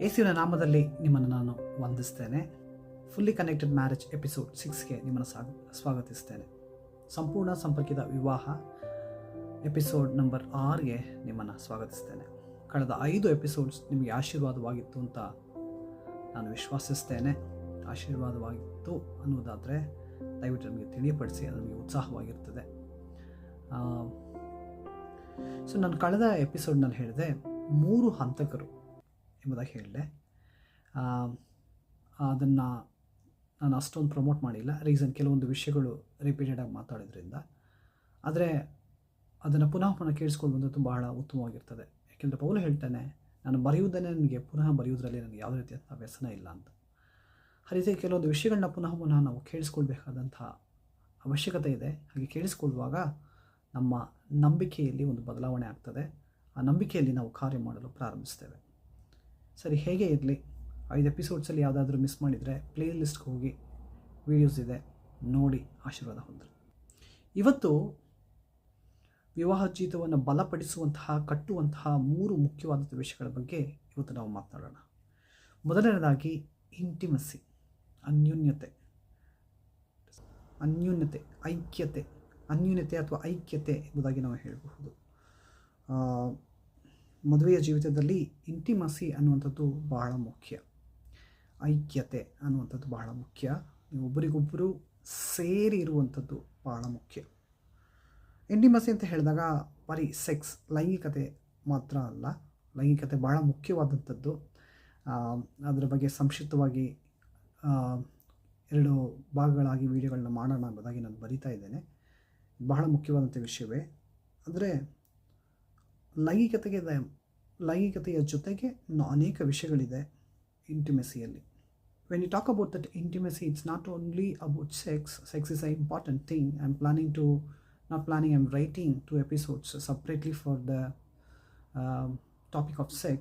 ಯೇಸುವಿನ ನಾಮದಲ್ಲಿ ನಿಮ್ಮನ್ನು ನಾನು ವಂದಿಸ್ತೇನೆ. ಫುಲ್ಲಿ ಕನೆಕ್ಟೆಡ್ ಮ್ಯಾರೇಜ್ ಎಪಿಸೋಡ್ 6ಗೆ ನಿಮ್ಮನ್ನು ಸ್ವಾಗತಿಸ್ತೇನೆ. ಸಂಪೂರ್ಣ ಸಂಪರ್ಕಿತ ವಿವಾಹ ಎಪಿಸೋಡ್ ನಂಬರ್ 6ಗೆ ನಿಮ್ಮನ್ನು ಸ್ವಾಗತಿಸ್ತೇನೆ. ಕಳೆದ 5 ಎಪಿಸೋಡ್ಸ್ ನಿಮಗೆ ಆಶೀರ್ವಾದವಾಗಿತ್ತು ಅಂತ ನಾನು ವಿಶ್ವಾಸಿಸ್ತೇನೆ. ಆಶೀರ್ವಾದವಾಗಿತ್ತು ಅನ್ನೋದಾದರೆ ದಯವಿಟ್ಟು ನಮಗೆ ತಿಳಿಯಪಡಿಸಿ, ಅದು ನಮಗೆ ಉತ್ಸಾಹವಾಗಿರ್ತದೆ. ಸೊ ನಾನು ಕಳೆದ ಎಪಿಸೋಡ್ನಲ್ಲಿ ಹೇಳಿದೆ 3 ಹಂತಕರು ಎಂಬುದಾಗಿ ಹೇಳಿದೆ. ಅದನ್ನು ನಾನು ಅಷ್ಟೊಂದು ಪ್ರಮೋಟ್ ಮಾಡಿಲ್ಲ. ರೀಸನ್, ಕೆಲವೊಂದು ವಿಷಯಗಳು ರಿಪೀಟೆಡಾಗಿ ಮಾತಾಡೋದ್ರಿಂದ. ಆದರೆ ಅದನ್ನು ಪುನಃ ಕೇಳಿಸ್ಕೊಳ್ಳುವಂಥದ್ದು ಬಹಳ ಉತ್ತಮವಾಗಿರ್ತದೆ. ಯಾಕೆಂದರೆ ಪೌಲ ಹೇಳ್ತಾನೆ, ನಾನು ಬರೆಯುವುದನ್ನೇ ನನಗೆ ಪುನಃ ಬರೆಯುವುದರಲ್ಲಿ ನನಗೆ ಯಾವುದೇ ರೀತಿಯ ವ್ಯಸನ ಇಲ್ಲ ಅಂತ. ಆ ರೀತಿ ಕೆಲವೊಂದು ವಿಷಯಗಳನ್ನ ಪುನಃ ನಾವು ಕೇಳಿಸ್ಕೊಳ್ಬೇಕಾದಂಥ ಅವಶ್ಯಕತೆ ಇದೆ. ಹಾಗೆ ಕೇಳಿಸ್ಕೊಳ್ಳುವಾಗ ನಮ್ಮ ನಂಬಿಕೆಯಲ್ಲಿ ಒಂದು ಬದಲಾವಣೆ ಆಗ್ತದೆ. ಆ ನಂಬಿಕೆಯಲ್ಲಿ ನಾವು ಕಾರ್ಯ ಮಾಡಲು ಪ್ರಾರಂಭಿಸ್ತೇವೆ. ಸರಿ, ಹೇಗೆ ಇರಲಿ, 5 ಎಪಿಸೋಡ್ಸಲ್ಲಿ ಯಾವುದಾದ್ರೂ ಮಿಸ್ ಮಾಡಿದರೆ ಪ್ಲೇ ಲಿಸ್ಟ್ಗೆ ಹೋಗಿ ವಿಡಿಯೋಸ್ ಇದೆ, ನೋಡಿ ಆಶೀರ್ವಾದ ಹೊಂದಿರಿ. ಇವತ್ತು ವಿವಾಹ ಜೀವಿತವನ್ನು ಬಲಪಡಿಸುವಂತಹ, ಕಟ್ಟುವಂತಹ 3 ಮುಖ್ಯವಾದ ವಿಷಯಗಳ ಬಗ್ಗೆ ಇವತ್ತು ನಾವು ಮಾತನಾಡೋಣ. ಮೊದಲನೇದಾಗಿ ಇಂಟಿಮಸಿ, ಅನ್ಯೂನ್ಯತೆ, ಐಕ್ಯತೆ, ಅನ್ಯೂನ್ಯತೆ ಅಥವಾ ಐಕ್ಯತೆ ಎಂಬುದಾಗಿ ನಾವು ಹೇಳಬಹುದು. ಮದುವೆಯ ಜೀವಿತದಲ್ಲಿ ಇಂಟಿಮಸಿ ಅನ್ನುವಂಥದ್ದು ಬಹಳ ಮುಖ್ಯ. ಐಕ್ಯತೆ ಅನ್ನುವಂಥದ್ದು ಬಹಳ ಮುಖ್ಯ. ಒಬ್ಬರಿಗೊಬ್ಬರು ಸೇರಿ ಇರುವಂಥದ್ದು ಬಹಳ ಮುಖ್ಯ. ಇಂಟಿಮಸಿ ಅಂತ ಹೇಳಿದಾಗ ಬರೀ ಸೆಕ್ಸ್, ಲೈಂಗಿಕತೆ ಮಾತ್ರ ಅಲ್ಲ. ಲೈಂಗಿಕತೆ ಬಹಳ ಮುಖ್ಯವಾದಂಥದ್ದು. ಅದರ ಬಗ್ಗೆ ಸಂಕ್ಷಿಪ್ತವಾಗಿ 2 ಭಾಗಗಳಾಗಿ ವಿಡಿಯೋಗಳನ್ನ ಮಾಡೋಣ ಎಂಬುದಾಗಿ ನಾನು ಬರಿತಾ ಇದ್ದೇನೆ. ಬಹಳ ಮುಖ್ಯವಾದಂಥ ವಿಷಯವೇ. ಅಂದರೆ ಲೈಂಗಿಕತೆಯ ಜೊತೆಗೆ ಅನೇಕ ವಿಷಯಗಳಿದೆ ಇಂಟಿಮೆಸಿಯಲ್ಲಿ. When you talk about that intimacy, it's not only about sex. Sex is a important thing. I'm writing 2 episodes separately for the topic of sex.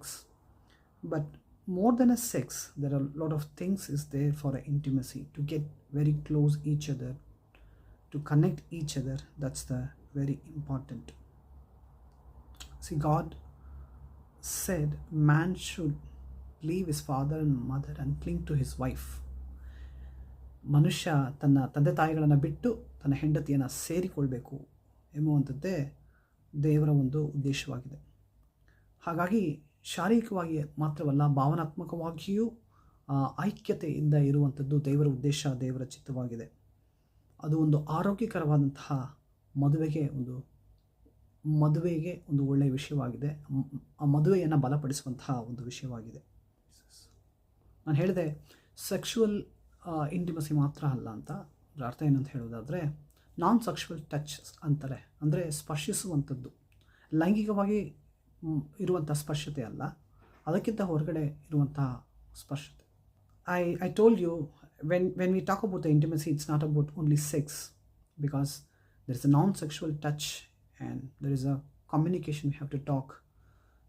But more than a sex, there are a lot of things is there for an intimacy, to get very close each other, to connect each other. That's the very important. See, God said man should leave his father and mother and cling to his wife. ಮನುಷ್ಯ ತನ್ನ ತಂದೆ ತಾಯಿಗಳನ್ನು ಬಿಟ್ಟು ತನ್ನ ಹೆಂಡತಿಯನ್ನು ಸೇರಿಕೊಳ್ಬೇಕು ಎಂಬುವಂಥದ್ದೇ ದೇವರ ಒಂದು ಉದ್ದೇಶವಾಗಿದೆ. ಹಾಗಾಗಿ ಶಾರೀರಿಕವಾಗಿ ಮಾತ್ರವಲ್ಲ, ಭಾವನಾತ್ಮಕವಾಗಿಯೂ ಐಕ್ಯತೆಯಿಂದ ಇರುವಂಥದ್ದು ದೇವರ ಉದ್ದೇಶ, ದೇವರ ಚಿತ್ತವಾಗಿದೆ. ಅದು ಒಂದು ಆರೋಗ್ಯಕರವಾದಂತಹ ಮದುವೆಗೆ ಒಂದು ಒಳ್ಳೆಯ ವಿಷಯವಾಗಿದೆ. ಆ ಮದುವೆಯನ್ನು ಬಲಪಡಿಸುವಂತಹ ಒಂದು ವಿಷಯವಾಗಿದೆ. ನಾನು ಹೇಳಿದೆ ಸೆಕ್ಷುವಲ್ ಇಂಟಿಮಸಿ ಮಾತ್ರ ಅಲ್ಲ ಅಂತ. ಅದರ ಅರ್ಥ ಏನಂತ ಹೇಳೋದಾದರೆ, ನಾನ್ ಸೆಕ್ಷುವಲ್ ಟಚ್ ಅಂತಾರೆ. ಅಂದರೆ ಸ್ಪರ್ಶಿಸುವಂಥದ್ದು, ಲೈಂಗಿಕವಾಗಿ ಇರುವಂಥ ಸ್ಪರ್ಶತೆ ಅಲ್ಲ, ಅದಕ್ಕಿಂತ ಹೊರಗಡೆ ಇರುವಂತಹ ಸ್ಪರ್ಶತೆ. I told you, when we talk about the intimacy, it's not about only sex, because there is a non sexual touch and there is a communication we have to talk.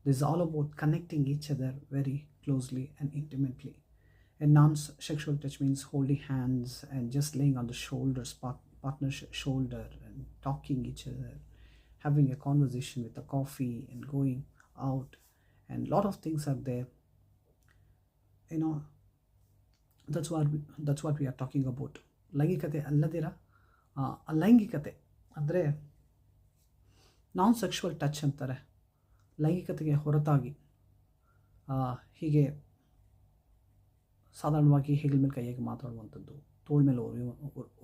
This is all about connecting each other very closely and intimately. And non-sexual touch means holding hands and just laying on the shoulders, partner's shoulder, and talking each other, having a conversation with a coffee and going out, and a lot of things are there. You know, that's what we are talking about. ಲೈಂಗಿಕತೆ ಅಲ್ಲದಿರ ಅಲೈಂಗಿಕತೆ ಅಂದರೆ ನಾನ್ sexual touch ಅಂತಾರೆ. ಲೈಂಗಿಕತೆಗೆ ಹೊರತಾಗಿ ಹೀಗೆ ಸಾಧಾರಣವಾಗಿ ಹೆಗಲ ಮೇಲೆ ಕೈಯಾಗಿ ಮಾತಾಡುವಂಥದ್ದು, ತೋಳ ಮೇಲೆ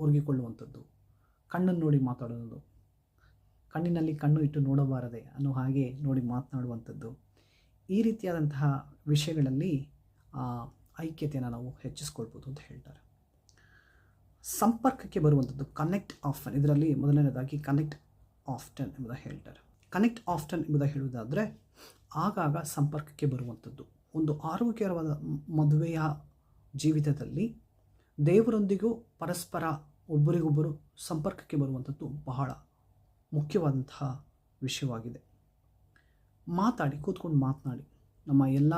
ಒರಗಿಕೊಳ್ಳುವಂಥದ್ದು, ಕಣ್ಣನ್ನು ನೋಡಿ ಮಾತಾಡೋದು, ಕಣ್ಣಿನಲ್ಲಿ ಕಣ್ಣು ಇಟ್ಟು ನೋಡಬಾರದೆ ಅನ್ನೋ ಹಾಗೆ ನೋಡಿ ಮಾತನಾಡುವಂಥದ್ದು, ಈ ರೀತಿಯಾದಂತಹ ವಿಷಯಗಳಲ್ಲಿ ಐಕ್ಯತೆಯನ್ನು ನಾವು ಹೆಚ್ಚಿಸ್ಕೊಳ್ಬೋದು ಅಂತ ಹೇಳ್ತಾರೆ. ಸಂಪರ್ಕಕ್ಕೆ ಬರುವಂಥದ್ದು, ಕನೆಕ್ಟ್ ಆಫನ್. ಇದರಲ್ಲಿ ಮೊದಲನೇದಾಗಿ ಕನೆಕ್ಟ್ ಆಫ್ಟನ್ ಎಂಬುದಾಗಿ ಹೇಳ್ತಾರೆ. ಕನೆಕ್ಟ್ ಆಫ್ಟನ್ ಎಂಬುದಾಗಿ ಹೇಳುವುದಾದರೆ ಆಗಾಗ ಸಂಪರ್ಕಕ್ಕೆ ಬರುವಂಥದ್ದು. ಒಂದು ಆರೋಗ್ಯಕರವಾದ ಮದುವೆಯ ಜೀವಿತದಲ್ಲಿ ದೇವರೊಂದಿಗೂ ಪರಸ್ಪರ ಒಬ್ಬರಿಗೊಬ್ಬರು ಸಂಪರ್ಕಕ್ಕೆ ಬರುವಂಥದ್ದು ಬಹಳ ಮುಖ್ಯವಾದಂತಹ ವಿಷಯವಾಗಿದೆ. ಕೂತ್ಕೊಂಡು ಮಾತನಾಡಿ. ನಮ್ಮ ಎಲ್ಲ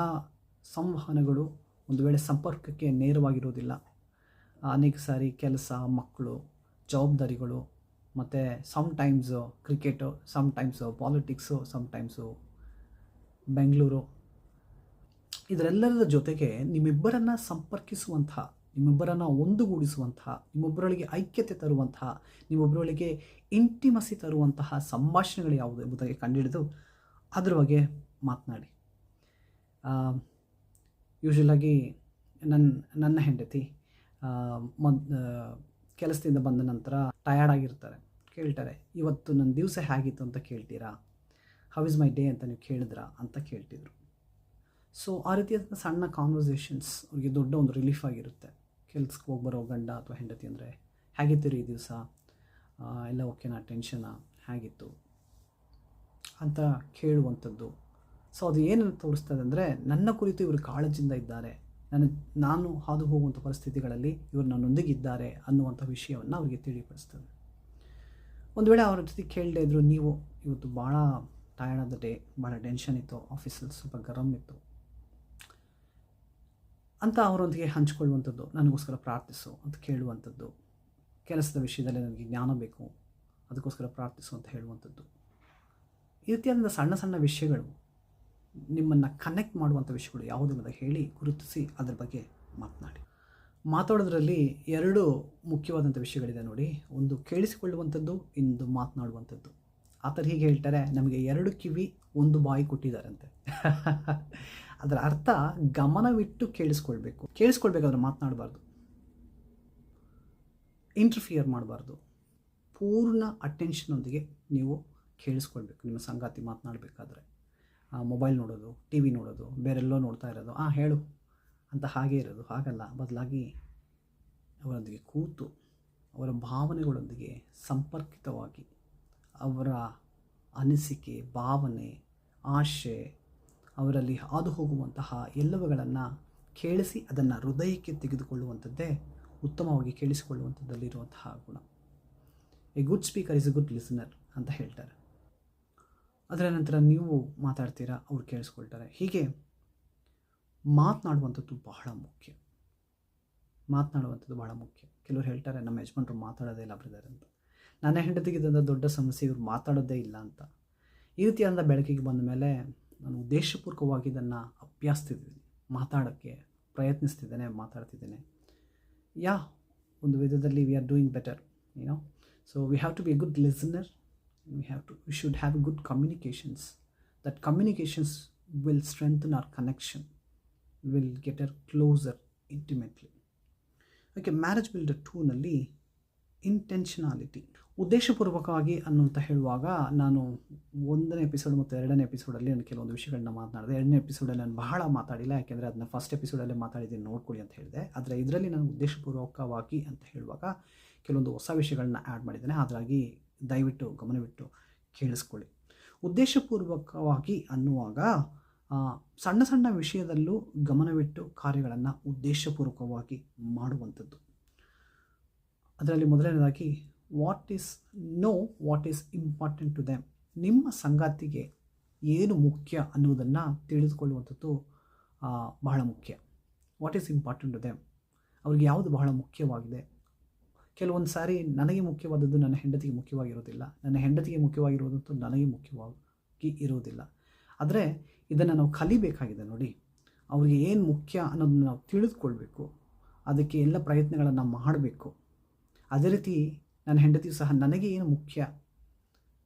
ಸಂವಹನಗಳು ಒಂದು ವೇಳೆ ಸಂಪರ್ಕಕ್ಕೆ ನೇರವಾಗಿರೋದಿಲ್ಲ. ಅನೇಕ ಸಾರಿ ಕೆಲಸ, ಮಕ್ಕಳು, ಜವಾಬ್ದಾರಿಗಳು, ಮತ್ತು sometimes cricket, sometimes politics, sometimes Bengaluru, ಇದರೆಲ್ಲರ ಜೊತೆಗೆ ನಿಮ್ಮಿಬ್ಬರನ್ನು ಸಂಪರ್ಕಿಸುವಂತಹ, ನಿಮ್ಮಿಬ್ಬರನ್ನು ಒಂದುಗೂಡಿಸುವಂತಹ, ನಿಮ್ಮೊಬ್ಬರೊಳಗೆ ಐಕ್ಯತೆ ತರುವಂತಹ, ನಿಮ್ಮೊಬ್ಬರೊಳಗೆ ಇಂಟಿಮಸಿ ತರುವಂತಹ ಸಂಭಾಷಣೆಗಳು ಯಾವುದು ಎಂಬುದಾಗಿ ಕಂಡುಹಿಡಿದು ಅದ್ರ ಬಗ್ಗೆ ಮಾತನಾಡಿ. ಯೂಶ್ವಲಾಗಿ ನನ್ನ ಹೆಂಡತಿ ಕೆಲಸದಿಂದ ಬಂದ ನಂತರ ಟಯರ್ಡ್ ಆಗಿರ್ತಾರೆ. ಕೇಳ್ತಾರೆ, ಇವತ್ತು ನನ್ನ ದಿವಸ ಹೇಗಿತ್ತು ಅಂತ ಕೇಳ್ತೀರಾ, ಹೌ ಇಸ್ ಮೈ ಡೇ ಅಂತ ನೀವು ಕೇಳಿದ್ರಾ ಅಂತ ಕೇಳ್ತಿದ್ರು. ಸೊ ಆ ರೀತಿಯಾದ ಸಣ್ಣ ಕಾನ್ವರ್ಸೇಷನ್ಸ್ ಅವ್ರಿಗೆ ದೊಡ್ಡ ಒಂದು ರಿಲೀಫ್ ಆಗಿರುತ್ತೆ. ಕೆಲ್ಸಕ್ಕೆ ಹೋಗಿ ಬರೋ ಗಂಡ ಅಥವಾ ಹೆಂಡತಿ ಅಂದರೆ, ಹೇಗಿತ್ತು ರೀ ಈ ದಿವಸ, ಎಲ್ಲ ಓಕೆನಾ, ಟೆನ್ಷನಾ, ಹೇಗಿತ್ತು ಅಂತ ಕೇಳುವಂಥದ್ದು. ಸೊ ಅದು ಏನನ್ನು ತೋರಿಸ್ತದೆ ಅಂದರೆ, ನನ್ನ ಕುರಿತು ಇವರು ಕಾಳಜಿಯಿಂದ ಇದ್ದಾರೆ, ನಾನು ಹಾದು ಹೋಗುವಂಥ ಪರಿಸ್ಥಿತಿಗಳಲ್ಲಿ ಇವರು ನನ್ನೊಂದಿಗಿದ್ದಾರೆ ಅನ್ನುವಂಥ ವಿಷಯವನ್ನು ಅವರಿಗೆ ತಿಳಿಪಡಿಸ್ತದೆ. ಒಂದು ವೇಳೆ ಅವ್ರ ಜೊತೆ ಕೇಳದೇ ಇದ್ದರು, ನೀವು ಇವತ್ತು ಭಾಳ ಟಯರ್ಡ್ ಆದ ಡೇ, ಭಾಳ ಟೆನ್ಷನ್ ಇತ್ತು, ಆಫೀಸಲ್ಲಿ ಸ್ವಲ್ಪ ಗರಂ ಇತ್ತು ಅಂತ ಅವರೊಂದಿಗೆ ಹಂಚಿಕೊಳ್ಳುವಂಥದ್ದು, ನನಗೋಸ್ಕರ ಪ್ರಾರ್ಥಿಸು ಅಂತ ಕೇಳುವಂಥದ್ದು, ಕೆಲಸದ ವಿಷಯದಲ್ಲಿ ನನಗೆ ಜ್ಞಾನ ಬೇಕು ಅದಕ್ಕೋಸ್ಕರ ಪ್ರಾರ್ಥಿಸು ಅಂತ ಹೇಳುವಂಥದ್ದು. ಈ ರೀತಿಯಾದ ಸಣ್ಣ ಸಣ್ಣ ವಿಷಯಗಳು ನಿಮ್ಮನ್ನು ಕನೆಕ್ಟ್ ಮಾಡುವಂಥ ವಿಷಯಗಳು ಯಾವುದೆಂಬುದ ಹೇಳಿ ಗುರುತಿಸಿ ಅದರ ಬಗ್ಗೆ ಮಾತನಾಡಿ. ಮಾತಾಡೋದ್ರಲ್ಲಿ ಎರಡು ಮುಖ್ಯವಾದಂಥ ವಿಷಯಗಳಿದೆ ನೋಡಿ. ಒಂದು ಕೇಳಿಸಿಕೊಳ್ಳುವಂಥದ್ದು, ಇನ್ನೊಂದು ಮಾತನಾಡುವಂಥದ್ದು. ಆತರು ಹೀಗೆ ಹೇಳ್ತಾರೆ, ನಮಗೆ 2 ಕಿವಿ 1 ಬಾಯಿ ಕೊಟ್ಟಿದ್ದಾರಂತೆ. ಅದರ ಅರ್ಥ ಗಮನವಿಟ್ಟು ಕೇಳಿಸ್ಕೊಳ್ಬೇಕಾದ್ರೆ ಮಾತನಾಡಬಾರ್ದು, ಇಂಟರ್ಫಿಯರ್ ಮಾಡಬಾರ್ದು. ಪೂರ್ಣ ಅಟೆನ್ಷನ್ನೊಂದಿಗೆ ನೀವು ಕೇಳಿಸ್ಕೊಳ್ಬೇಕು. ನಿಮ್ಮ ಸಂಗಾತಿ ಮಾತನಾಡಬೇಕಾದ್ರೆ ಮೊಬೈಲ್ ನೋಡೋದು, ಟಿ ವಿ ನೋಡೋದು, ಬೇರೆಲ್ಲೋ ನೋಡ್ತಾ ಇರೋದು, ಹೇಳು ಅಂತ ಹಾಗೇ ಇರೋದು, ಹಾಗಲ್ಲ. ಬದಲಾಗಿ ಅವರೊಂದಿಗೆ ಕೂತು ಅವರ ಭಾವನೆಗಳೊಂದಿಗೆ ಸಂಪರ್ಕಿತವಾಗಿ ಅವರ ಅನಿಸಿಕೆ, ಭಾವನೆ, ಆಶೆ, ಅವರಲ್ಲಿ ಹಾದು ಹೋಗುವಂತಹ ಎಲ್ಲವುಗಳನ್ನು ಕೇಳಿಸಿ ಅದನ್ನು ಹೃದಯಕ್ಕೆ ತೆಗೆದುಕೊಳ್ಳುವಂಥದ್ದೇ ಉತ್ತಮವಾಗಿ ಕೇಳಿಸಿಕೊಳ್ಳುವಂಥದ್ದಲ್ಲಿರುವಂತಹ ಗುಣ. A good speaker is A good listener ಅಂತ ಹೇಳ್ತಾರೆ. ಅದರ ನಂತರ ನೀವು ಮಾತಾಡ್ತೀರಾ, ಅವ್ರು ಕೇಳಿಸ್ಕೊಳ್ತಾರೆ. ಹೀಗೆ ಮಾತನಾಡುವಂಥದ್ದು ಬಹಳ ಮುಖ್ಯ. ಕೆಲವರು ಹೇಳ್ತಾರೆ, ನಮ್ಮ ಯಜಮಾನರು ಮಾತಾಡೋದೇ ಇಲ್ಲ ಬ್ರದರ್ ಅಂತ. ನನ್ನ ಹೆಂಡತಿಗಿದ್ದಂಥ ದೊಡ್ಡ ಸಮಸ್ಯೆ ಇವ್ರು ಮಾತಾಡೋದೇ ಇಲ್ಲ ಅಂತ. ಈ ರೀತಿಯಾದ ಬೆಳಕಿಗೆ ಬಂದ ಮೇಲೆ ನಾನು ಉದ್ದೇಶಪೂರ್ವಕವಾಗಿ ಇದನ್ನು ಅಭ್ಯಾಸ್ತಿದ್ದೀನಿ, ಮಾತಾಡೋಕ್ಕೆ ಪ್ರಯತ್ನಿಸ್ತಿದ್ದೇನೆ, ಮಾತಾಡ್ತಿದ್ದೇನೆ. ಒಂದು ವಿಧದಲ್ಲಿ we are doing better, so we have to be a good listener. We should have good communications. That communications will strengthen our connection, will get her closer intimately. Okay, Marriage Builder 2ನಲ್ಲಿ ಇಂಟೆನ್ಷನಾಲಿಟಿ, ಉದ್ದೇಶಪೂರ್ವಕವಾಗಿ ಅನ್ನುವಂತ ಹೇಳುವಾಗ ನಾನು 1ನೇ episode ಮತ್ತು 2ನೇ ಎಪಿಸೋಡಲ್ಲಿ ನಾನು ಕೆಲವೊಂದು ವಿಷಯಗಳನ್ನ ಮಾತನಾಡಿದೆ. 2ನೇ ಎಪಿಸೋಡಲ್ಲಿ ನಾನು ಬಹಳ ಮಾತಾಡಿಲ್ಲ, ಯಾಕೆಂದರೆ ಅದನ್ನ ಫಸ್ಟ್ ಎಪಿಸೋಡಲ್ಲೇ ಮಾತಾಡಿದ್ದೀನಿ, ನೋಡ್ಕೊಳ್ಳಿ ಅಂತ ಹೇಳಿದೆ. ಆದರೆ ಇದರಲ್ಲಿ ನಾನು ಉದ್ದೇಶಪೂರ್ವಕವಾಗಿ ಅಂತ ಹೇಳುವಾಗ ಕೆಲವೊಂದು ಹೊಸ ವಿಷಯಗಳನ್ನ ಆ್ಯಡ್ ಮಾಡಿದ್ದೇನೆ. ಹಾಗಾಗಿ ದಯವಿಟ್ಟು ಗಮನವಿಟ್ಟು ಕೇಳಿಸ್ಕೊಳ್ಳಿ. ಉದ್ದೇಶಪೂರ್ವಕವಾಗಿ ಅನ್ನುವಾಗ ಸಣ್ಣ ಸಣ್ಣ ವಿಷಯದಲ್ಲೂ ಗಮನವಿಟ್ಟು ಕಾರ್ಯಗಳನ್ನು ಉದ್ದೇಶಪೂರ್ವಕವಾಗಿ ಮಾಡುವಂಥದ್ದು. ಅದರಲ್ಲಿ ಮೊದಲನೇದಾಗಿ what is important to them. ನಿಮ್ಮ ಸಂಗಾತಿಗೆ ಏನು ಮುಖ್ಯ ಅನ್ನುವುದನ್ನು ತಿಳಿದುಕೊಳ್ಳುವಂಥದ್ದು ಬಹಳ ಮುಖ್ಯ. What is important to them, ಅವ್ರಿಗೆ ಯಾವುದು ಬಹಳ ಮುಖ್ಯವಾಗಿದೆ. ಕೆಲವೊಂದು ಸಾರಿ ನನಗೆ ಮುಖ್ಯವಾದದ್ದು ನನ್ನ ಹೆಂಡತಿಗೆ ಮುಖ್ಯವಾಗಿರೋದಿಲ್ಲ, ನನ್ನ ಹೆಂಡತಿಗೆ ಮುಖ್ಯವಾಗಿರುವುದಂತೂ ನನಗೆ ಮುಖ್ಯವಾಗಿ ಇರುವುದಿಲ್ಲ. ಆದರೆ ಇದನ್ನು ನಾವು ಕಲಿಬೇಕಾಗಿದೆ ನೋಡಿ. ಅವ್ರಿಗೆ ಏನು ಮುಖ್ಯ ಅನ್ನೋದನ್ನ ನಾವು ತಿಳಿದುಕೊಳ್ಬೇಕು, ಅದಕ್ಕೆ ಎಲ್ಲ ಪ್ರಯತ್ನಗಳನ್ನು ಮಾಡಬೇಕು. ಅದೇ ರೀತಿ ನನ್ನ ಹೆಂಡತಿಯು ಸಹ ನನಗೆ ಏನು ಮುಖ್ಯ,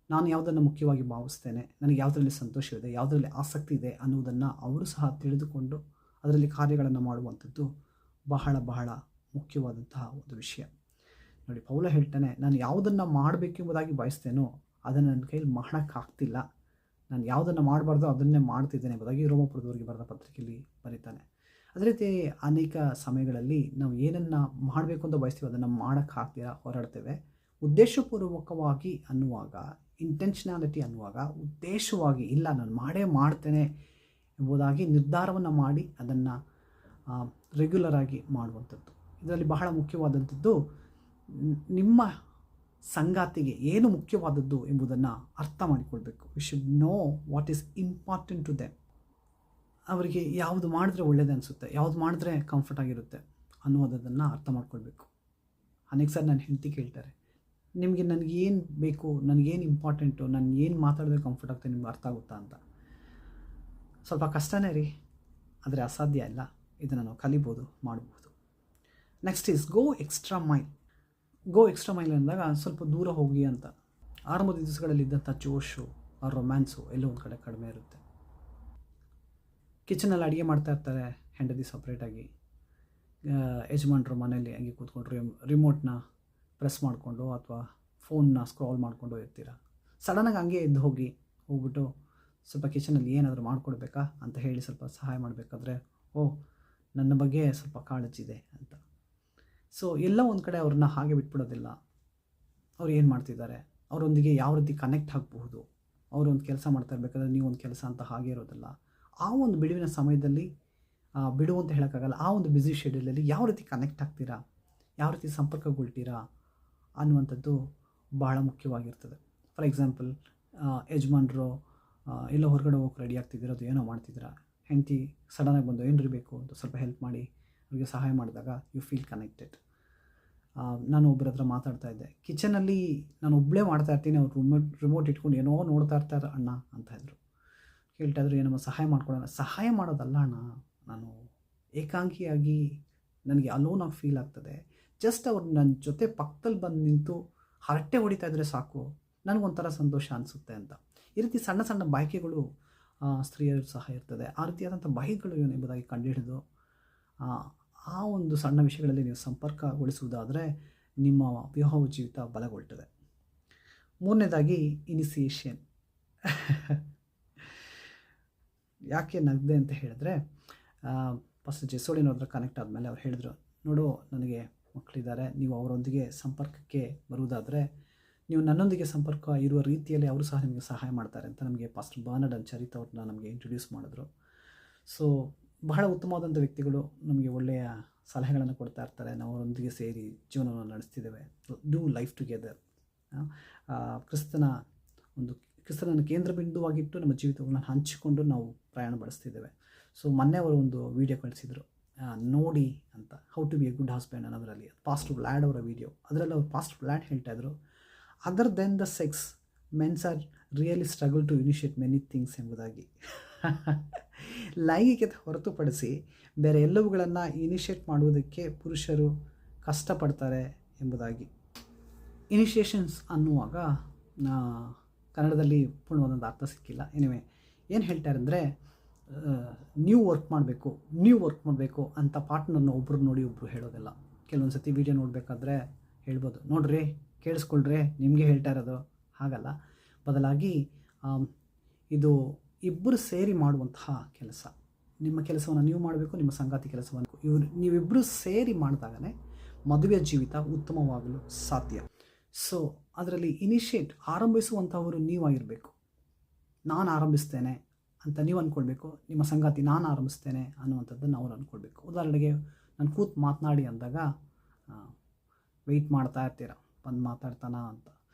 ನಾನು ಯಾವುದನ್ನು ಮುಖ್ಯವಾಗಿ ಭಾವಿಸ್ತೇನೆ, ನನಗೆ ಯಾವುದರಲ್ಲಿ ಸಂತೋಷವಿದೆ, ಯಾವುದರಲ್ಲಿ ಆಸಕ್ತಿ ಇದೆ ಅನ್ನುವುದನ್ನು ಅವರು ಸಹ ತಿಳಿದುಕೊಂಡು ಅದರಲ್ಲಿ ಕಾರ್ಯಗಳನ್ನು ಮಾಡುವಂಥದ್ದು ಬಹಳ ಬಹಳ ಮುಖ್ಯವಾದಂತಹ ಒಂದು ವಿಷಯ. ನೋಡಿ, ಪೌಲ ಹೇಳ್ತಾನೆ, ನಾನು ಯಾವುದನ್ನು ಮಾಡಬೇಕೆಂಬುದಾಗಿ ಬಯಸ್ತೇನೋ ಅದನ್ನು ನನ್ನ ಕೈಯಲ್ಲಿ ಮಾಡೋಕ್ಕಾಗ್ತಿಲ್ಲ, ನಾನು ಯಾವುದನ್ನು ಮಾಡಬಾರ್ದು ಅದನ್ನೇ ಮಾಡ್ತಿದ್ದೇನೆ ಎಂಬುದಾಗಿ ರೋಮಾಪುರದವರಿಗೆ ಬರೆದ ಪತ್ರಿಕೆಯಲ್ಲಿ ಬರೀತಾನೆ. ಅದೇ ರೀತಿ ಅನೇಕ ಸಮಯಗಳಲ್ಲಿ ನಾವು ಏನನ್ನು ಮಾಡಬೇಕು ಅಂತ ಬಯಸ್ತೀವಿ ಅದನ್ನು ಮಾಡೋಕ್ಕಾಗ್ತೀರ ಹೋರಾಡ್ತೇವೆ. ಉದ್ದೇಶಪೂರ್ವಕವಾಗಿ ಅನ್ನುವಾಗ, ಇಂಟೆನ್ಷನಾಲಿಟಿ ಅನ್ನುವಾಗ, ಉದ್ದೇಶವಾಗಿ ಇಲ್ಲ ನಾನು ಮಾಡೇ ಮಾಡ್ತೇನೆ ಎಂಬುದಾಗಿ ನಿರ್ಧಾರವನ್ನು ಮಾಡಿ ಅದನ್ನು ರೆಗ್ಯುಲರಾಗಿ ಮಾಡುವಂಥದ್ದು. ಇದರಲ್ಲಿ ಬಹಳ ಮುಖ್ಯವಾದಂಥದ್ದು ನಿಮ್ಮ ಸಂಗಾತಿಗೆ ಏನು ಮುಖ್ಯವಾದದ್ದು ಎಂಬುದನ್ನು ಅರ್ಥ ಮಾಡಿಕೊಳ್ಬೇಕು. We should know what is important to them. ಅವರಿಗೆ ಯಾವುದು ಮಾಡಿದ್ರೆ ಒಳ್ಳೆಯದು ಅನಿಸುತ್ತೆ, ಯಾವುದು ಮಾಡಿದ್ರೆ ಕಂಫರ್ಟ್ ಆಗಿರುತ್ತೆ ಅನ್ನೋದನ್ನು ಅರ್ಥ ಮಾಡ್ಕೊಳ್ಬೇಕು. ಅನೇಕ ಸರ್ ನನ್ನ ಹೆಂಡತಿ ಕೇಳ್ತಾರೆ, ನಿಮಗೆ ನನಗೇನು ಬೇಕು, ನನಗೇನು ಇಂಪಾರ್ಟೆಂಟು, ನಾನು ಏನು ಮಾತಾಡಿದ್ರೆ ಕಂಫರ್ಟ್ ಆಗ್ತದೆ ನಿಮ್ಗೆ ಅರ್ಥ ಆಗುತ್ತಾ ಅಂತ. ಸ್ವಲ್ಪ ಕಷ್ಟನೇ ರೀ. ಆದರೆ ಅಸಾಧ್ಯ ಇಲ್ಲ. ಇದನ್ನು ನಾವು ಕಲಿಬೋದು, ಮಾಡ್ಬೋದು. Next is go extra mile. Go extra mile ಅಂದಾಗ ಸ್ವಲ್ಪ ದೂರ ಹೋಗಿ ಅಂತ. ಆರಂಭದ ದಿವಸಗಳಲ್ಲಿ ಇದ್ದಂಥ ಜೋಶು, ಆ ರೊಮ್ಯಾನ್ಸು ಎಲ್ಲೋ ಒಂದು ಕಡೆ ಕಡಿಮೆ ಇರುತ್ತೆ. ಕಿಚನಲ್ಲಿ ಅಡುಗೆ ಮಾಡ್ತಾ ಇರ್ತಾರೆ ಹೆಂಡತಿ ಸಪ್ರೇಟಾಗಿ, ಯಜಮಾನ್ರು ಮನೇಲಿ ಹಂಗೆ ಕೂತ್ಕೊಂಡು ರಿಮೋಟ್ನ ಪ್ರೆಸ್ ಮಾಡಿಕೊಂಡು ಅಥವಾ ಫೋನ್ನ ಸ್ಕ್ರಾಲ್ ಮಾಡಿಕೊಂಡು ಇರ್ತೀರ. ಸಡನ್ನಾಗಿ ಹಂಗೆ ಎದ್ದು ಹೋಗ್ಬಿಟ್ಟು ಸ್ವಲ್ಪ ಕಿಚನಲ್ಲಿ ಏನಾದರೂ ಮಾಡಿಕೊಡ್ಬೇಕಾ ಅಂತ ಹೇಳಿ ಸ್ವಲ್ಪ ಸಹಾಯ ಮಾಡಬೇಕಾದ್ರೆ, ನನ್ನ ಬಗ್ಗೆ ಸ್ವಲ್ಪ ಕಾಳಜಿದೆ ಅಂತ. ಸೊ ಎಲ್ಲ ಒಂದು ಕಡೆ ಅವ್ರನ್ನ ಹಾಗೆ ಬಿಟ್ಬಿಡೋದಿಲ್ಲ. ಅವ್ರು ಏನು ಮಾಡ್ತಿದ್ದಾರೆ, ಅವರೊಂದಿಗೆ ಯಾವ ರೀತಿ ಕನೆಕ್ಟ್ ಆಗಬಹುದು, ಅವರೊಂದು ಕೆಲಸ ಮಾಡ್ತಾ ಇರಬೇಕಾದ್ರೆ ನೀವೊಂದು ಕೆಲಸ ಅಂತ ಹಾಗೆ ಇರೋದಿಲ್ಲ. ಆ ಒಂದು ಬಿಡುವಿನ ಸಮಯದಲ್ಲಿ ಬಿಡು ಅಂತ ಹೇಳೋಕ್ಕಾಗಲ್ಲ, ಆ ಒಂದು ಬ್ಯುಸಿ ಶೆಡ್ಯೂಲಲ್ಲಿ ಯಾವ ರೀತಿ ಕನೆಕ್ಟ್ ಆಗ್ತೀರಾ, ಯಾವ ರೀತಿ ಸಂಪರ್ಕಗೊಳ್ತೀರಾ ಅನ್ನುವಂಥದ್ದು ಬಹಳ ಮುಖ್ಯವಾಗಿರ್ತದೆ. ಫಾರ್ ಎಕ್ಸಾಂಪಲ್, ಯಜಮಾನ್ರು ಎಲ್ಲೋ ಹೊರಗಡೆ ಹೋಗಿ ರೆಡಿ ಆಗ್ತಿದ್ದೀರ, ಅದು ಏನೋ ಮಾಡ್ತಿದ್ದೀರಾ, ಹೆಂಡತಿ ಸಡನ್ನಾಗಿ ಬಂದು ಏನು ಬೇಕು ಅಂತ ಸ್ವಲ್ಪ ಹೆಲ್ಪ್ ಮಾಡಿ ಅವ್ರಿಗೆ ಸಹಾಯ ಮಾಡಿದಾಗ ಯು ಫೀಲ್ ಕನೆಕ್ಟೆಡ್. ನಾನು ಒಬ್ಬರ ಹತ್ರ ಮಾತಾಡ್ತಾ ಇದ್ದೆ, ಕಿಚನಲ್ಲಿ ನಾನು ಒಬ್ಬಳೇ ಮಾಡ್ತಾ ಇರ್ತೀನಿ, ಅವ್ರು ರಿಮೋಟ್ ಇಟ್ಕೊಂಡು ಏನೋ ನೋಡ್ತಾ ಇರ್ತಾರೆ ಅಣ್ಣ ಅಂತ ಇದ್ರು. ಹೇಳ್ತಾ ಇದ್ರು, ಏನಮ್ಮ ಸಹಾಯ ಮಾಡ್ಕೊಡೋಣ. ಸಹಾಯ ಮಾಡೋದಲ್ಲ ಅಣ್ಣ, ನಾನು ಏಕಾಂಗಿಯಾಗಿ ನನಗೆ ಅಲೋನ್ ಆಗಿ ಫೀಲ್ ಆಗ್ತದೆ. ಜಸ್ಟ್ ಅವ್ರು ನನ್ನ ಜೊತೆ ಪಕ್ಕದಲ್ಲಿ ಬಂದು ನಿಂತು ಹರಟೆ ಹೊಡಿತಾ ಇದ್ದರೆ ಸಾಕು, ನನಗೊಂಥರ ಸಂತೋಷ ಅನಿಸುತ್ತೆ ಅಂತ. ಈ ರೀತಿ ಸಣ್ಣ ಸಣ್ಣ ಬಯಕೆಗಳು ಸ್ತ್ರೀಯರು ಸಹ ಇರ್ತದೆ. ಆ ರೀತಿಯಾದಂಥ ಬಯಕೆಗಳು ಏನು ಎಂಬುದಾಗಿ ಕಂಡುಹಿಡಿದು ಆ ಒಂದು ಸಣ್ಣ ವಿಷಯಗಳಲ್ಲಿ ನೀವು ಸಂಪರ್ಕಗೊಳಿಸುವುದಾದರೆ ನಿಮ್ಮ ವಿವಾಹ ಜೀವಿತ ಬಲಗೊಳ್ತದೆ. ಮೂರನೇದಾಗಿ ಇನಿಸಿಯೇಷನ್. ಯಾಕೆ ನಗ್ದೆ ಅಂತ ಹೇಳಿದ್ರೆ, ಫಸ್ಟ್ ಜೆಸೋಳಿನವ್ರ ಕನೆಕ್ಟ್ ಆದಮೇಲೆ ಅವ್ರು ಹೇಳಿದ್ರು, ನೋಡು ನನಗೆ ಮಕ್ಕಳಿದ್ದಾರೆ, ನೀವು ಅವರೊಂದಿಗೆ ಸಂಪರ್ಕಕ್ಕೆ ಬರುವುದಾದರೆ ನೀವು ನನ್ನೊಂದಿಗೆ ಸಂಪರ್ಕ ಇರುವ ರೀತಿಯಲ್ಲಿ ಅವರು ಸಹ ನಿಮಗೆ ಸಹಾಯ ಮಾಡ್ತಾರೆ ಅಂತ ನಮಗೆ ಪಾಸ್ಟರ್ ಬರ್ನಾರ್ಡ್ ಅಂಡ್ ಚರಿತ್ ಅವ್ರನ್ನ ನಮಗೆ ಇಂಟ್ರೊಡ್ಯೂಸ್ ಮಾಡಿದ್ರು. ಸೊ ಬಹಳ ಉತ್ತಮವಾದಂಥ ವ್ಯಕ್ತಿಗಳು, ನಮಗೆ ಒಳ್ಳೆಯ ಸಲಹೆಗಳನ್ನು ಕೊಡ್ತಾ ಇರ್ತಾರೆ. ನಾವು ಅವರೊಂದಿಗೆ ಸೇರಿ ಜೀವನವನ್ನು ನಡೆಸ್ತಿದ್ದೇವೆ. Do life together. ಕ್ರಿಸ್ತನನ್ನು ಕೇಂದ್ರ ಬಿಂದುವಾಗಿಟ್ಟು ನಮ್ಮ ಜೀವಿತಗಳನ್ನು ಹಂಚಿಕೊಂಡು ನಾವು ಪ್ರಯಾಣ ಬಳಸ್ತಿದ್ದೇವೆ. ಸೊ ಮೊನ್ನೆ ಅವರು ಒಂದು ವಿಡಿಯೋ ಕಳಿಸಿದರು, ನೋಡಿ ಅಂತ, how to be a good husband ಅನ್ನೋದರಲ್ಲಿ. ಪಾಸ್ಟರ್ ವ್ಲಾಡ್ ಅವರ ವಿಡಿಯೋ. ಅದರಲ್ಲಿ ಅವರು ಪಾಸ್ಟರ್ ವ್ಲಾಡ್ ಹೇಳ್ತಾ ಇದ್ರು, other than the sex men's are really struggle to initiate many things ಎಂಬುದಾಗಿ. ಲೈಂಗಿಕತೆ ಹೊರತುಪಡಿಸಿ ಬೇರೆ ಎಲ್ಲವುಗಳನ್ನು ಇನಿಷಿಯೇಟ್ ಮಾಡುವುದಕ್ಕೆ ಪುರುಷರು ಕಷ್ಟಪಡ್ತಾರೆ ಎಂಬುದಾಗಿ. ಇನಿಷಿಯೇಷನ್ಸ್ ಅನ್ನುವಾಗ ಕನ್ನಡದಲ್ಲಿ ಪೂರ್ಣವಾದಂಥ ಅರ್ಥ ಸಿಕ್ಕಿಲ್ಲ. ಎನಿವೆ ಏನು ಹೇಳ್ತಾರೆ ಅಂದರೆ, ನೀವು ವರ್ಕ್ ಮಾಡಬೇಕು ಅಂತ ಪಾರ್ಟ್ನರ್ನ ಒಬ್ಬರು ನೋಡಿ ಒಬ್ಬರು ಹೇಳೋದಿಲ್ಲ. ಕೆಲವೊಂದು ಸತಿ ವೀಡಿಯೋ ನೋಡಬೇಕಾದ್ರೆ ಹೇಳ್ಬೋದು, ನೋಡ್ರಿ ಕೇಳಿಸ್ಕೊಳ್ರಿ ನಿಮಗೆ ಹೇಳ್ತಾ ಇರೋದು, ಹಾಗಲ್ಲ. ಬದಲಾಗಿ ಇದು ಇಬ್ಬರು ಸೇರಿ ಮಾಡುವಂತಹ ಕೆಲಸ. ನಿಮ್ಮ ಕೆಲಸವನ್ನು ನೀವು ಮಾಡಬೇಕು, ನಿಮ್ಮ ಸಂಗಾತಿ ಕೆಲಸವನ್ನು ನೀವಿಬ್ಬರು ಸೇರಿ ಮಾಡಿದಾಗಲೇ ಮದುವೆ ಜೀವಿತ ಉತ್ತಮವಾಗಲು ಸಾಧ್ಯ. ಸೊ ಅದರಲ್ಲಿ ಆರಂಭಿಸುವಂಥವರು ನೀವಾಗಿರಬೇಕು. ನಾನು ಆರಂಭಿಸ್ತೇನೆ ಅಂತ ನೀವು ಅಂದ್ಕೊಳ್ಬೇಕು, ನಿಮ್ಮ ಸಂಗಾತಿ ನಾನು ಆರಂಭಿಸ್ತೇನೆ ಅನ್ನುವಂಥದ್ದನ್ನು ಅವ್ರು ಅಂದ್ಕೊಳ್ಬೇಕು. ಉದಾಹರಣೆಗೆ ನಾನು ಮಾತನಾಡಿ ಅಂದಾಗ ವೆಯ್ಟ್ ಮಾಡ್ತಾ ಇರ್ತೀರ, ಬಂದು ಮಾತಾಡ್ತಾನ ಅಂತ.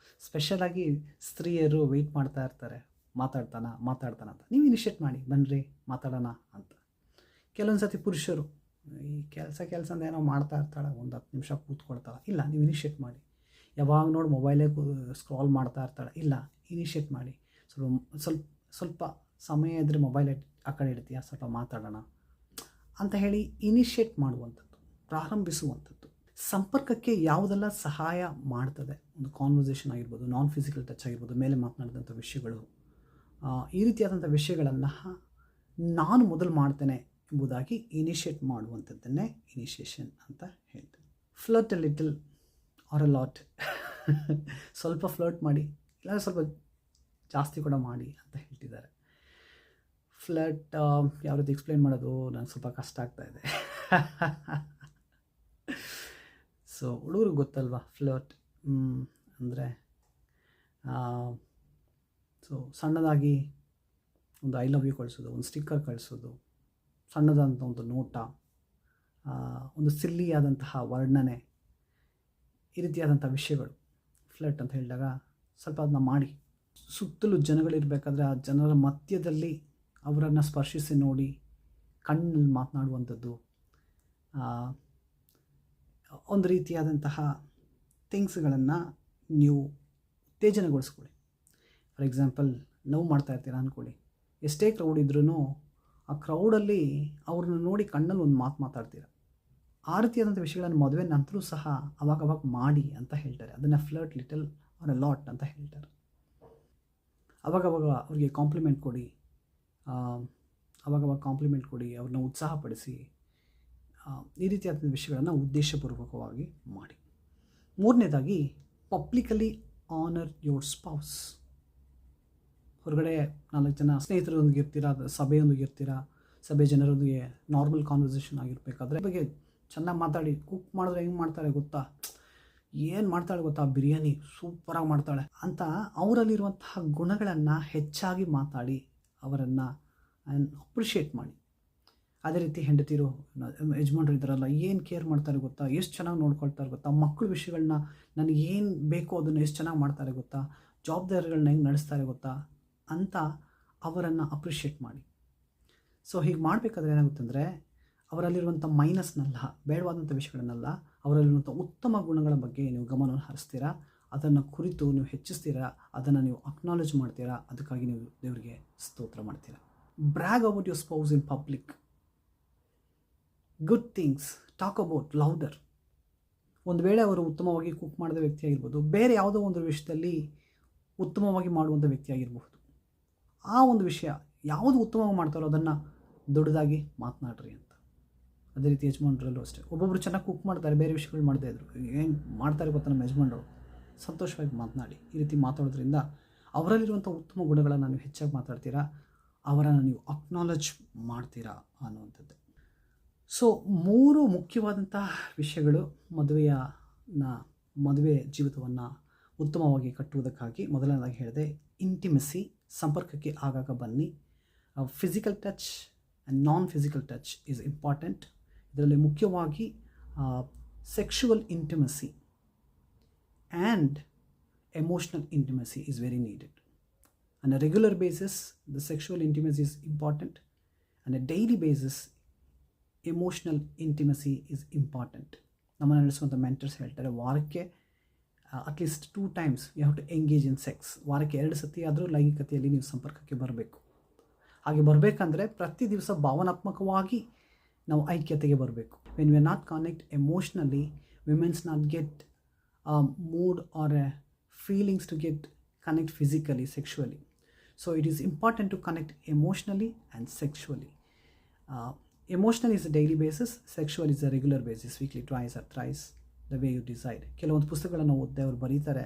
ಸ್ಪೆಷಲಾಗಿ ಸ್ತ್ರೀಯರು ವೆಯ್ಟ್ ಮಾಡ್ತಾ ಇರ್ತಾರೆ, ಮಾತಾಡ್ತಾನ ಅಂತ. ನೀವು ಇನಿಷಿಯೇಟ್ ಮಾಡಿ, ಬನ್ನಿರಿ ಮಾತಾಡೋಣ ಅಂತ. ಕೆಲವೊಂದು ಸತಿ ಪುರುಷರು ಈ ಕೆಲಸ ಅಂತ ಏನೋ ಮಾಡ್ತಾ ಇರ್ತಾಳೆ, ಒಂದು 10 ನಿಮಿಷ ಕೂತ್ಕೊಳ್ತಾಳೆ, ಇಲ್ಲ ನೀವು ಇನಿಷಿಯೇಟ್ ಮಾಡಿ. ಯಾವಾಗ ನೋಡಿ ಮೊಬೈಲೇ ಸ್ಕ್ರಾಲ್ ಮಾಡ್ತಾ ಇರ್ತಾಳೆ, ಇಲ್ಲ ಇನಿಷಿಯೇಟ್ ಮಾಡಿ. ಸ್ವಲ್ಪ ಸಮಯ ಇದ್ದರೆ ಮೊಬೈಲ್ ಆ ಕಡೆ ಇಡ್ತೀಯಾ, ಸ್ವಲ್ಪ ಮಾತಾಡೋಣ ಅಂತ ಹೇಳಿ ಇನಿಷಿಯೇಟ್ ಮಾಡುವಂಥದ್ದು, ಪ್ರಾರಂಭಿಸುವಂಥದ್ದು. ಸಂಪರ್ಕಕ್ಕೆ ಯಾವುದೆಲ್ಲ ಸಹಾಯ ಮಾಡ್ತದೆ, ಒಂದು ಕಾನ್ವರ್ಸೇಷನ್ ಆಗಿರ್ಬೋದು, ನಾನ್ ಫಿಸಿಕಲ್ ಟಚ್ ಆಗಿರ್ಬೋದು, ಮೇಲೆ ಮಾತನಾಡಿದಂಥ ವಿಷಯಗಳು, ಈ ರೀತಿಯಾದಂಥ ವಿಷಯಗಳನ್ನು ನಾನು ಮೊದಲು ಮಾಡ್ತೇನೆ ಎಂಬುದಾಗಿ ಇನಿಷಿಯೇಟ್ ಮಾಡುವಂಥದ್ದನ್ನೇ ಇನಿಷಿಯೇಷನ್ ಅಂತ ಹೇಳ್ತೇನೆ. Flirt a little or a lot. ಸ್ವಲ್ಪ ಫ್ಲರ್ಟ್ ಮಾಡಿ, ಇಲ್ಲ ಸ್ವಲ್ಪ ಜಾಸ್ತಿ ಕೂಡ ಮಾಡಿ ಅಂತ ಹೇಳ್ತಿದ್ದಾರೆ. ಫ್ಲರ್ಟ್ ಯಾವ ರೀತಿ ಎಕ್ಸ್ಪ್ಲೇನ್ ಮಾಡೋದು ನನಗೆ ಸ್ವಲ್ಪ ಕಷ್ಟ ಆಗ್ತಾಯಿದೆ. ಸೊ ಹುಡುಗರಿಗೆ ಗೊತ್ತಲ್ವಾ ಫ್ಲರ್ಟ್ ಅಂದರೆ. ಸೊ ಸಣ್ಣದಾಗಿ ಒಂದು ಐ ಲವ್ ಯು ಕಳಿಸೋದು, ಒಂದು ಸ್ಟಿಕ್ಕರ್ ಕಳಿಸೋದು, ಸಣ್ಣದಾದಂಥ ಒಂದು ನೋಟ, ಒಂದು ಸಿಲ್ಲಿಯಾದಂತಹ ವರ್ಣನೆ, ಈ ರೀತಿಯಾದಂಥ ವಿಷಯಗಳು ಫ್ಲರ್ಟ್ ಅಂತ ಹೇಳಿದಾಗ ಸ್ವಲ್ಪ ಅದನ್ನ ಮಾಡಿ. ಸುತ್ತಲೂ ಜನಗಳಿರಬೇಕಾದ್ರೆ ಆ ಜನರ ಮಧ್ಯದಲ್ಲಿ ಅವರನ್ನು ಸ್ಪರ್ಶಿಸಿ ನೋಡಿ ಕಣ್ಣಲ್ಲಿ ಮಾತನಾಡುವಂಥದ್ದು, ಒಂದು ರೀತಿಯಾದಂತಹ ಥಿಂಗ್ಸ್ಗಳನ್ನು ನೀವು ಉತ್ತೇಜನಗೊಳಿಸ್ಕೊಳ್ಳಿ. ಫಾರ್ ಎಕ್ಸಾಂಪಲ್, ಲವ್ ಮಾಡ್ತಾ ಇರ್ತೀರ ಅಂದ್ಕೊಳ್ಳಿ, ಎಷ್ಟೇ ಕ್ರೌಡ್ ಇದ್ರೂ ಆ ಕ್ರೌಡಲ್ಲಿ ಅವ್ರನ್ನ ನೋಡಿ ಕಣ್ಣಲ್ಲಿ ಒಂದು ಮಾತು ಮಾತಾಡ್ತೀರ. ಆ ರೀತಿಯಾದಂಥ ವಿಷಯಗಳನ್ನು ಮದುವೆ ನಂತರ ಸಹ ಅವಾಗ ಮಾಡಿ ಅಂತ ಹೇಳ್ತಾರೆ. ಅದನ್ನು flirt little or a lot ಅಂತ ಹೇಳ್ತಾರೆ. ಅವಾಗವಾಗ ಅವ್ರಿಗೆ ಕಾಂಪ್ಲಿಮೆಂಟ್ ಕೊಡಿ, ಅವ್ರನ್ನ ಉತ್ಸಾಹಪಡಿಸಿ, ಈ ರೀತಿಯಾದ ವಿಷಯಗಳನ್ನು ಉದ್ದೇಶಪೂರ್ವಕವಾಗಿ ಮಾಡಿ. ಮೂರನೇದಾಗಿ, ಪಬ್ಲಿಕಲಿ ಆನರ್ ಯುವರ್ ಸ್ಪೌಸ್. ಹೊರಗಡೆ 4 ಜನ ಸ್ನೇಹಿತರೊಂದಿಗೆ ಇರ್ತೀರಾ, ಸಭೆಯೊಂದಿಗೆ ಇರ್ತೀರಾ, ಸಭೆ ಜನರೊಂದಿಗೆ ನಾರ್ಮಲ್ ಕಾನ್ವರ್ಸೇಷನ್ ಆಗಿರಬೇಕಾದ್ರೆ ಬಗ್ಗೆ ಚೆನ್ನಾಗಿ ಮಾತಾಡಿ. ಕುಕ್ ಮಾಡಿದ್ರೆ ಹೆಂಗೆ ಮಾಡ್ತಾರೆ ಗೊತ್ತಾ, ಏನು ಮಾಡ್ತಾಳೆ ಗೊತ್ತಾ, ಬಿರಿಯಾನಿ ಸೂಪರಾಗಿ ಮಾಡ್ತಾಳೆ ಅಂತ ಅವರಲ್ಲಿರುವಂತಹ ಗುಣಗಳನ್ನು ಹೆಚ್ಚಾಗಿ ಮಾತಾಡಿ ಅವರನ್ನು ಅಪ್ರಿಷಿಯೇಟ್ ಮಾಡಿ. ಅದೇ ರೀತಿ ಹೆಂಡತಿರು, ಯಜಮಾನ್ರು ಇದ್ದಾರಲ್ಲ, ಏನು ಕೇರ್ ಮಾಡ್ತಾರೆ ಗೊತ್ತಾ, ಎಷ್ಟು ಚೆನ್ನಾಗಿ ನೋಡ್ಕೊಳ್ತಾರೆ ಗೊತ್ತಾ, ಮಕ್ಕಳ ವಿಷಯಗಳನ್ನ ನನಗೆ ಏನು ಬೇಕೋ ಅದನ್ನು ಎಷ್ಟು ಚೆನ್ನಾಗಿ ಮಾಡ್ತಾರೆ ಗೊತ್ತಾ, ಜವಾಬ್ದಾರಿಗಳನ್ನ ಹೆಂಗೆ ನಡೆಸ್ತಾರೆ ಗೊತ್ತಾ ಅಂತ ಅವರನ್ನು ಅಪ್ರಿಷಿಯೇಟ್ ಮಾಡಿ. ಸೊ ಹೀಗೆ ಮಾಡಬೇಕಾದ್ರೆ ಏನಾಗುತ್ತಂದರೆ, ಅವರಲ್ಲಿರುವಂಥ ಮೈನಸ್ನಲ್ಲ, ಬೇಡವಾದಂಥ ವಿಷಯಗಳನ್ನೆಲ್ಲ, ಅವರಲ್ಲಿರುವಂಥ ಉತ್ತಮ ಗುಣಗಳ ಬಗ್ಗೆ ನೀವು ಗಮನವನ್ನು ಹರಿಸ್ತೀರಾ, ಅದನ್ನು ಕುರಿತು ನೀವು ಹೆಚ್ಚಿಸ್ತೀರಾ, ಅದನ್ನು ನೀವು ಅಕ್ನಾಲೇಜ್ ಮಾಡ್ತೀರಾ, ಅದಕ್ಕಾಗಿ ನೀವು ದೇವರಿಗೆ ಸ್ತೋತ್ರ ಮಾಡ್ತೀರಾ. Bragg about your spouse in public. Good things, talk about louder. ಒಂದು ವೇಳೆ ಅವರು ಉತ್ತಮವಾಗಿ ಕುಕ್ ಮಾಡಿದ ವ್ಯಕ್ತಿ ಆಗಿರ್ಬೋದು, ಬೇರೆ ಯಾವುದೋ ಒಂದು ವಿಷಯದಲ್ಲಿ ಉತ್ತಮವಾಗಿ ಮಾಡುವಂಥ ವ್ಯಕ್ತಿ ಆಗಿರಬಹುದು, ಆ ಒಂದು ವಿಷಯ ಯಾವುದು ಉತ್ತಮವಾಗಿ ಮಾಡ್ತಾರೋ ಅದನ್ನು ದೊಡ್ಡದಾಗಿ ಮಾತನಾಡ್ರಿ ಅಂತ. ಅದೇ ರೀತಿ ಯಜಮಾನರಲ್ಲೂ ಅಷ್ಟೇ, ಒಬ್ಬೊಬ್ಬರು ಚೆನ್ನಾಗಿ ಕುಕ್ ಮಾಡ್ತಾರೆ, ಬೇರೆ ವಿಷಯಗಳು ಮಾಡ್ತಾ ಇದ್ರು, ಏನು ಮಾಡ್ತಾರೆ ಗೊತ್ತಾ ನಮ್ಮ ಯಜಮಾನರು, ಸಂತೋಷವಾಗಿ ಮಾತನಾಡಿ. ಈ ರೀತಿ ಮಾತಾಡೋದ್ರಿಂದ ಅವರಲ್ಲಿರುವಂಥ ಉತ್ತಮ ಗುಣಗಳನ್ನು ನೀವು ಹೆಚ್ಚಾಗಿ ಮಾತಾಡ್ತೀರಾ, ಅವರನ್ನು ನೀವು ಅಕ್ನಾಲೇಜ್ ಮಾಡ್ತೀರಾ ಅನ್ನುವಂಥದ್ದು. ಸೊ 3 ಮುಖ್ಯವಾದಂಥ ವಿಷಯಗಳು ಮದುವೆ ಜೀವಿತವನ್ನು ಉತ್ತಮವಾಗಿ ಕಟ್ಟುವುದಕ್ಕಾಗಿ. ಮೊದಲನೇದಾಗಿ ಹೇಳಿದೆ, ಇಂಟಿಮೆಸಿ, ಸಂಪರ್ಕಕ್ಕೆ ಆಗಾಗ ಬನ್ನಿ. Physical touch and non physical touch is important. ಇದರಲ್ಲಿ ಮುಖ್ಯವಾಗಿ sexual intimacy and emotional intimacy is very needed. On a regular basis, the sexual intimacy is important. On a daily basis, emotional intimacy is important. ನಮ್ಮನ್ನು ನಡೆಸುವಂಥ mentors ಹೇಳ್ತಾರೆ, ವಾರಕ್ಕೆ at least 2 times you have to engage in sex. ವಾರಕ್ಕೆ 2 ಸತಿ ಆದರೂ ಲೈಂಗಿಕತೆಯಲ್ಲಿ ನೀವು ಸಂಪರ್ಕಕ್ಕೆ ಬರಬೇಕು. ಹಾಗೆ ಬರಬೇಕಂದ್ರೆ ಪ್ರತಿ ದಿವಸ ಭಾವನಾತ್ಮಕವಾಗಿ ನಾವು ಐಕ್ಯತೆಗೆ ಬರಬೇಕು. When we are not connect emotionally, women's not get mood or feelings to get connect physically, sexually. So it is important to connect emotionally and sexually. Emotional is a daily basis, sexual is a regular basis, weekly, twice or thrice, the way you decide. ಕೆಲವೊಂದು ಪುಸ್ತಕಗಳನ್ನು ಓದಿದೆ, ಅವ್ರು ಬರೀತಾರೆ,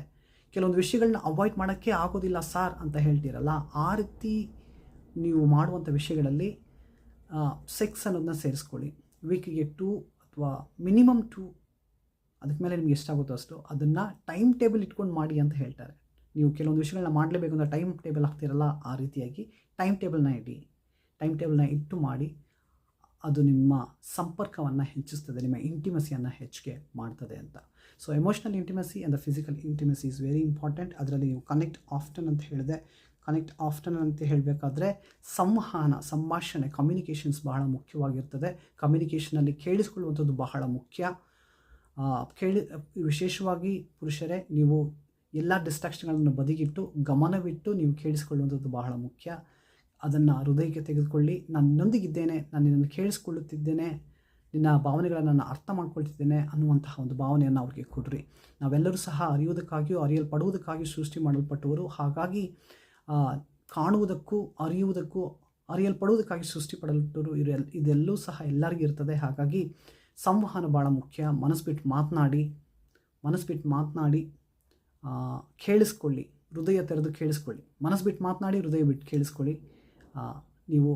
ಕೆಲವೊಂದು ವಿಷಯಗಳನ್ನ avoid ಮಾಡೋಕ್ಕೆ ಆಗೋದಿಲ್ಲ sir ಅಂತ ಹೇಳ್ತೀರಲ್ಲ, ಆ ರೀತಿ ನೀವು ಮಾಡುವಂಥ ವಿಷಯಗಳಲ್ಲಿ ಸೆಕ್ಸ್ ಅನ್ನೋದನ್ನ ಸೇರಿಸ್ಕೊಳ್ಳಿ. ವೀಕಿಗೆ 2 ಅಥವಾ ಮಿನಿಮಮ್ 2, ಅದಕ್ಕೆ ಮೇಲೆ ನಿಮ್ಗೆ ಎಷ್ಟಾಗುತ್ತೋ ಅಷ್ಟು ಅದನ್ನು ಟೈಮ್ ಟೇಬಲ್ ಇಟ್ಕೊಂಡು ಮಾಡಿ ಅಂತ ಹೇಳ್ತಾರೆ. ನೀವು ಕೆಲವೊಂದು ವಿಷಯಗಳನ್ನ ಮಾಡಲೇಬೇಕು ಅಂತ ಟೈಮ್ ಟೇಬಲ್ ಹಾಕ್ತಿರಲ್ಲ, ಆ ರೀತಿಯಾಗಿ ಟೈಮ್ ಟೇಬಲ್ನ ಇಟ್ಟು ಮಾಡಿ. ಅದು ನಿಮ್ಮ ಸಂಪರ್ಕವನ್ನು ಹೆಚ್ಚಿಸ್ತದೆ, ನಿಮ್ಮ ಇಂಟಿಮಸಿಯನ್ನು ಹೆಚ್ಚಿಗೆ ಮಾಡ್ತದೆ ಅಂತ. So emotional intimacy and the physical intimacy is very important. ಅದರಲ್ಲಿ ನೀವು ಕನೆಕ್ಟ್ ಆಫ್ಟನ್ ಅಂತ ಹೇಳಿದೆ. ಕನೆಕ್ಟ್ ಆಫ್ಟನ್ ಅಂತ ಹೇಳಬೇಕಾದ್ರೆ ಸಂಭಾಷಣೆ, ಕಮ್ಯುನಿಕೇಷನ್ಸ್ ಬಹಳ ಮುಖ್ಯವಾಗಿರ್ತದೆ. ಕಮ್ಯುನಿಕೇಷನಲ್ಲಿ ಕೇಳಿಸ್ಕೊಳ್ಳುವಂಥದ್ದು ಬಹಳ ಮುಖ್ಯ. ವಿಶೇಷವಾಗಿ ಪುರುಷರೇ, ನೀವು ಎಲ್ಲ ಡಿಸ್ಟ್ರಾಕ್ಷನ್ಗಳನ್ನು ಬದಿಗಿಟ್ಟು ಗಮನವಿಟ್ಟು ನೀವು ಕೇಳಿಸ್ಕೊಳ್ಳುವಂಥದ್ದು ಬಹಳ ಮುಖ್ಯ. ಅದನ್ನು ಹೃದಯಕ್ಕೆ ತೆಗೆದುಕೊಳ್ಳಿ. ನಾನು ನಿನ್ನೊಂದಿಗಿದ್ದೇನೆ, ನಾನು ನಿನ್ನನ್ನು ಕೇಳಿಸ್ಕೊಳ್ಳುತ್ತಿದ್ದೇನೆ, ನಿನ್ನ ಭಾವನೆಗಳನ್ನು ನಾನು ಅರ್ಥ ಮಾಡ್ಕೊಳ್ತಿದ್ದೇನೆ ಅನ್ನುವಂತಹ ಒಂದು ಭಾವನೆಯನ್ನು ಅವ್ರಿಗೆ ಕೊಡ್ರಿ. ನಾವೆಲ್ಲರೂ ಸಹ ಅರಿಯುವುದಕ್ಕಾಗಿಯೂ ಅರಿಯಲ್ಪಡುವುದಕ್ಕಾಗಿಯೂ ಸೃಷ್ಟಿ ಮಾಡಲ್ಪಟ್ಟವರು. ಹಾಗಾಗಿ ಕಾಣುವುದಕ್ಕೂ ಅರಿಯಲ್ಪಡುವುದಕ್ಕಾಗಿ ಸೃಷ್ಟಿಪಡಲ್ಪಟ್ಟವರು ಇದೆಲ್ಲೂ ಸಹ ಎಲ್ಲರಿಗೂ ಇರ್ತದೆ. ಹಾಗಾಗಿ ಸಂವಹನ ಭಾಳ ಮುಖ್ಯ. ಮನಸ್ಬಿಟ್ಟು ಮಾತನಾಡಿ ಕೇಳಿಸ್ಕೊಳ್ಳಿ, ಹೃದಯ ತೆರೆದು ಕೇಳಿಸ್ಕೊಳ್ಳಿ. ಮನಸ್ಬಿಟ್ಟು ಮಾತನಾಡಿ, ಹೃದಯ ಬಿಟ್ಟು ಕೇಳಿಸ್ಕೊಳ್ಳಿ. ನೀವು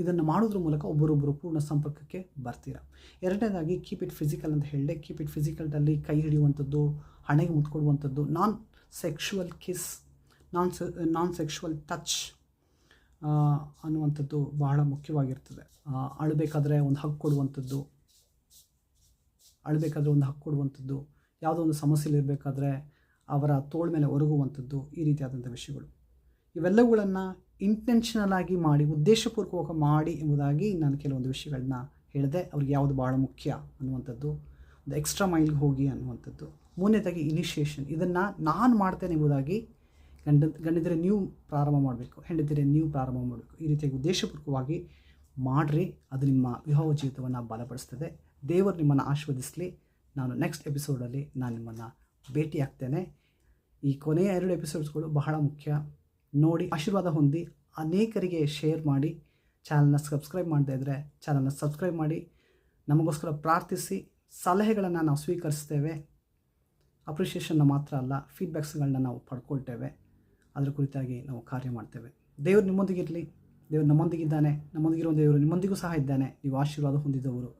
ಇದನ್ನು ಮಾಡೋದ್ರ ಮೂಲಕ ಒಬ್ಬರೊಬ್ಬರು ಪೂರ್ಣ ಸಂಪರ್ಕಕ್ಕೆ ಬರ್ತೀರಾ. ಎರಡನೇದಾಗಿ ಕೀಪ್ ಇಟ್ ಫಿಸಿಕಲ್ ಅಂತ ಹೇಳಿದೆ. ಕೀಪ್ ಇಟ್ ಫಿಸಿಕಲ್ನಲ್ಲಿ ಕೈ ಹಿಡಿಯುವಂಥದ್ದು, ಹಣೆಗೆ ಮುತ್ಕೊಡುವಂಥದ್ದು, ನಾನ್ ಸೆಕ್ಷುವಲ್ ಕಿಸ್, ನಾನ್ ಸೆಕ್ಷುವಲ್ ಟಚ್ ಅನ್ನುವಂಥದ್ದು ಬಹಳ ಮುಖ್ಯವಾಗಿರ್ತದೆ. ಅಳಬೇಕಾದ್ರೆ ಒಂದು ಹಕ್ಕು ಕೊಡುವಂಥದ್ದು, ಯಾವುದೋ ಒಂದು ಸಮಸ್ಯೆಲಿರಬೇಕಾದ್ರೆ ಅವರ ತೋಳ ಮೇಲೆ ಒರಗುವಂಥದ್ದು, ಈ ರೀತಿಯಾದಂಥ ವಿಷಯಗಳು. ಇವೆಲ್ಲವುಗಳನ್ನು ಇಂಟೆನ್ಷನಲ್ ಆಗಿ ಮಾಡಿ, ಉದ್ದೇಶಪೂರ್ವಕ ಮಾಡಿ ಎಂಬುದಾಗಿ ನಾನು ಕೆಲವೊಂದು ವಿಷಯಗಳನ್ನ ಹೇಳಿದೆ. ಅವ್ರಿಗೆ ಯಾವುದು ಭಾಳ ಮುಖ್ಯ ಅನ್ನುವಂಥದ್ದು, ಒಂದು ಎಕ್ಸ್ಟ್ರಾ ಮೈಲ್ಗೆ ಹೋಗಿ ಅನ್ನುವಂಥದ್ದು. ಮೂರನೇದಾಗಿ ಇನಿಷಿಯೇಷನ್, ಇದನ್ನು ನಾನು ಮಾಡ್ತೇನೆ ಎಂಬುದಾಗಿ ಗಂಡಿದ್ರೆ ನೀವು ಪ್ರಾರಂಭ ಮಾಡಬೇಕು, ಹೆಂಡತಿರೆ ನೀವು ಪ್ರಾರಂಭ ಮಾಡಬೇಕು. ಈ ರೀತಿಯಾಗಿ ಉದ್ದೇಶಪೂರ್ವಕವಾಗಿ ಮಾಡಿರಿ. ಅದು ನಿಮ್ಮ ವಿವಾಹ ಜೀವಿತವನ್ನು ಬಲಪಡಿಸ್ತದೆ. ದೇವರು ನಿಮ್ಮನ್ನು ಆಶೀರ್ವದಿಸಲಿ. ನಾನು ನೆಕ್ಸ್ಟ್ ಎಪಿಸೋಡಲ್ಲಿ ನಾನು ನಿಮ್ಮನ್ನು ಭೇಟಿ ಆಗ್ತೇನೆ. ಈ ಕೊನೆಯ 2 ಎಪಿಸೋಡ್ಸ್ಗಳು ಬಹಳ ಮುಖ್ಯ. ನೋಡಿ ಆಶೀರ್ವಾದ ಹೊಂದಿ, ಅನೇಕರಿಗೆ ಶೇರ್ ಮಾಡಿ. ಚಾನಲ್ನ ಸಬ್ಸ್ಕ್ರೈಬ್ ಮಾಡದೇ ಇದ್ದರೆ ಚಾನಲ್ನ ಸಬ್ಸ್ಕ್ರೈಬ್ ಮಾಡಿ. ನಮಗೋಸ್ಕರ ಪ್ರಾರ್ಥಿಸಿ. ಸಲಹೆಗಳನ್ನು ನಾವು ಸ್ವೀಕರಿಸ್ತೇವೆ. ಅಪ್ರಿಷಿಯೇಷನ್ನ ಮಾತ್ರ ಅಲ್ಲ, ಫೀಡ್ಬ್ಯಾಕ್ಸ್ಗಳನ್ನ ನಾವು ಪಡ್ಕೊಳ್ತೇವೆ. ಅದರ ಕುರಿತಾಗಿ ನಾವು ಕಾರ್ಯ ಮಾಡ್ತೇವೆ. ದೇವರು ನಿಮ್ಮೊಂದಿಗಿರಲಿ. ದೇವರು ನಮ್ಮೊಂದಿಗಿದ್ದಾನೆ. ನಮ್ಮೊಂದಿಗಿರುವ ದೇವರು ನಿಮ್ಮೊಂದಿಗೂ ಸಹ ಇದ್ದಾನೆ. ನೀವು ಆಶೀರ್ವಾದ ಹೊಂದಿದವರು.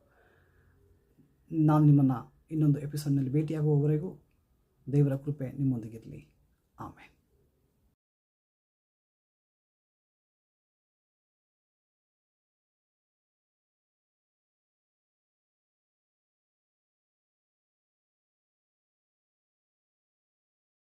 ನಾನು ನಿಮ್ಮನ್ನು ಇನ್ನೊಂದು ಎಪಿಸೋಡ್ನಲ್ಲಿ ಭೇಟಿಯಾಗುವವರೆಗೂ ದೇವರ ಕೃಪೆ ನಿಮ್ಮೊಂದಿಗಿರಲಿ. ಆಮೇನ್.